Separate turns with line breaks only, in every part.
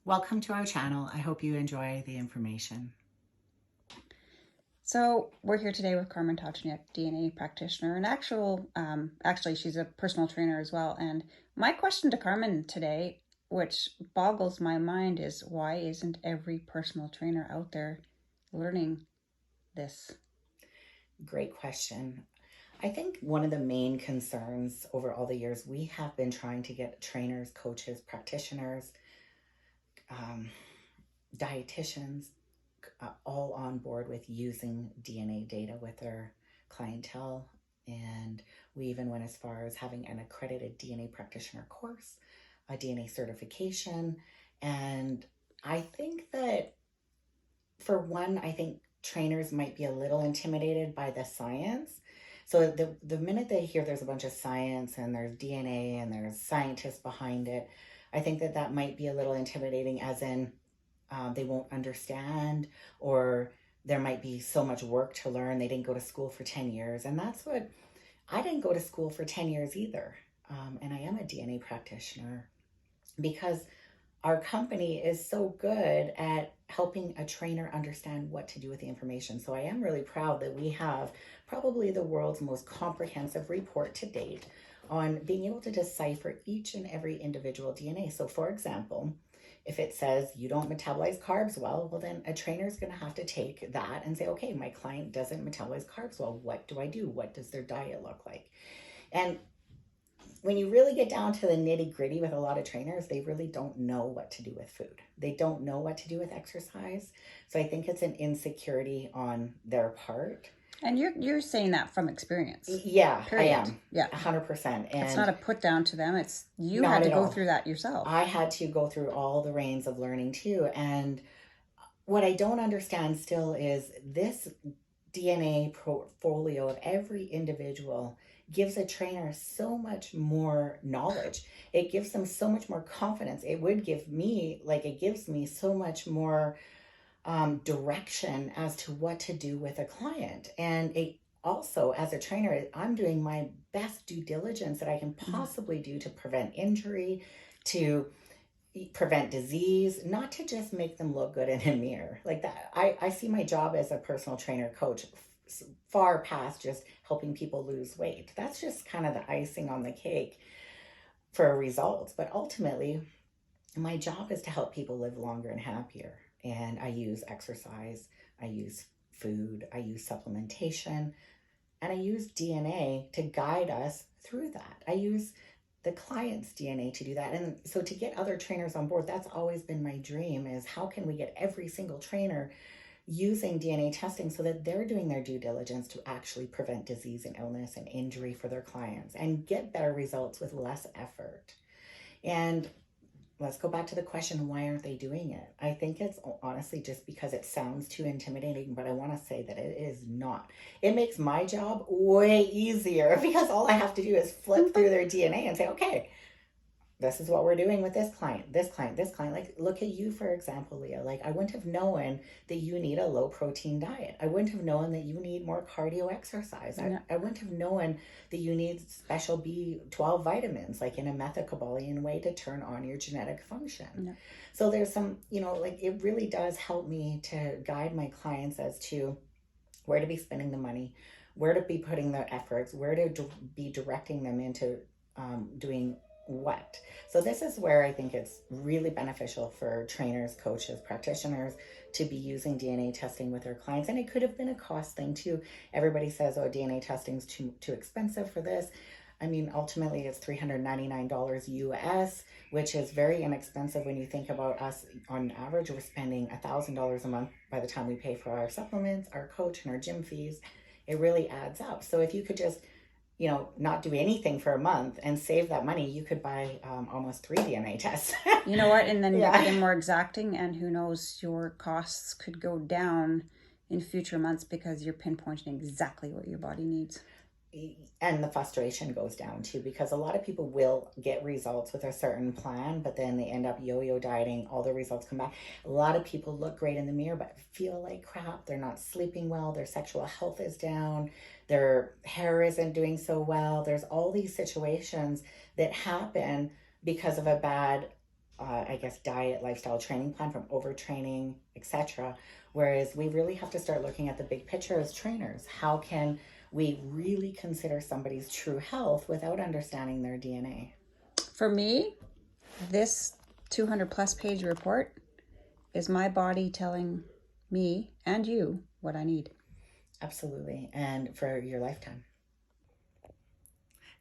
Welcome to our channel. I hope you enjoy the information.
So we're here today with Carmen Tochniuk, DNA practitioner, and actually she's a personal trainer as well. And my question to Carmen today, which boggles my mind, is why isn't every personal trainer out there learning this?
Great question. I think one of the main concerns over all the years, we have been trying to get trainers, coaches, practitioners, dietitians, all on board with using DNA data with their clientele. And we even went as far as having an accredited DNA practitioner course, a DNA certification. And I think that, for one, I think trainers might be a little intimidated by the science. So the minute they hear there's a bunch of science and there's DNA and there's scientists behind it, I think that might be a little intimidating, as in they won't understand, or there might be so much work to learn. They didn't go to school for 10 years. And that's what, I didn't go to school for 10 years either. And I am a DNA practitioner because our company is so good at helping a trainer understand what to do with the information. So I am really proud that we have probably the world's most comprehensive report to date on being able to decipher each and every individual DNA. So for example, if it says you don't metabolize carbs well, then a trainer is going to have to take that and say, okay, my client doesn't metabolize carbs well. What do I do? What does their diet look like? And when you really get down to the nitty gritty with a lot of trainers, they really don't know what to do with food. They don't know what to do with exercise. So I think it's an insecurity on their part.
And you're saying that from experience.
Yeah,
Period.
I am.
Yeah.
100%. And
it's not a put down to them. It's you had to go through that yourself.
I had to go through all the reins of learning too. And what I don't understand still is this DNA portfolio of every individual gives a trainer so much more knowledge. It gives them so much more confidence. It would give me, it gives me so much more direction as to what to do with a client. And it also, as a trainer, I'm doing my best due diligence that I can possibly do to prevent injury, to prevent disease, not to just make them look good in a mirror like that. I see my job as a personal trainer coach far past just helping people lose weight. That's just kind of the icing on the cake for results. But ultimately, my job is to help people live longer and happier. And I use exercise, I use food, I use supplementation, and I use DNA to guide us through that. I use the client's DNA to do that. And so to get other trainers on board, that's always been my dream, is how can we get every single trainer using DNA testing so that they're doing their due diligence to actually prevent disease and illness and injury for their clients and get better results with less effort. And let's go back to the question, why aren't they doing it? I think it's honestly just because it sounds too intimidating, but I want to say that it is not. It makes my job way easier because all I have to do is flip through their DNA and say, okay, this is what we're doing with this client, this client, this client. Like, look at you, for example, Leah. Like, I wouldn't have known that you need a low protein diet. I wouldn't have known that you need more cardio exercise.
Yeah.
I wouldn't have known that you need special B12 vitamins, like in a methylcobalamin way, to turn on your genetic function.
Yeah.
So there's some, it really does help me to guide my clients as to where to be spending the money, where to be putting their efforts, where to be directing them into doing what. So this is where I think it's really beneficial for trainers, coaches, practitioners to be using DNA testing with their clients. And it could have been a cost thing too. Everybody says, oh, DNA testing is too expensive for this. I mean, ultimately it's $399 US, which is very inexpensive when you think about us. On average, we're spending $1,000 a month by the time we pay for our supplements, our coach, and our gym fees. It really adds up. So if you could just not do anything for a month and save that money, you could buy almost 3 DNA tests.
You know what? And then you're getting more exacting, and who knows, your costs could go down in future months because you're pinpointing exactly what your body needs.
And the frustration goes down too, because a lot of people will get results with a certain plan, but then they end up yo-yo dieting. All the results come back. A lot of people look great in the mirror, but feel like crap. They're not sleeping well. Their sexual health is down. Their hair isn't doing so well. There's all these situations that happen because of a bad I guess, diet, lifestyle, training plan from overtraining, etc. Whereas we really have to start looking at the big picture as trainers. How can we really consider somebody's true health without understanding their DNA?
For me, this 200 plus page report is my body telling me and you what I need.
Absolutely. And for your lifetime.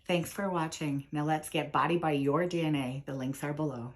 Thanks for watching. Now let's get body by your DNA. The links are below.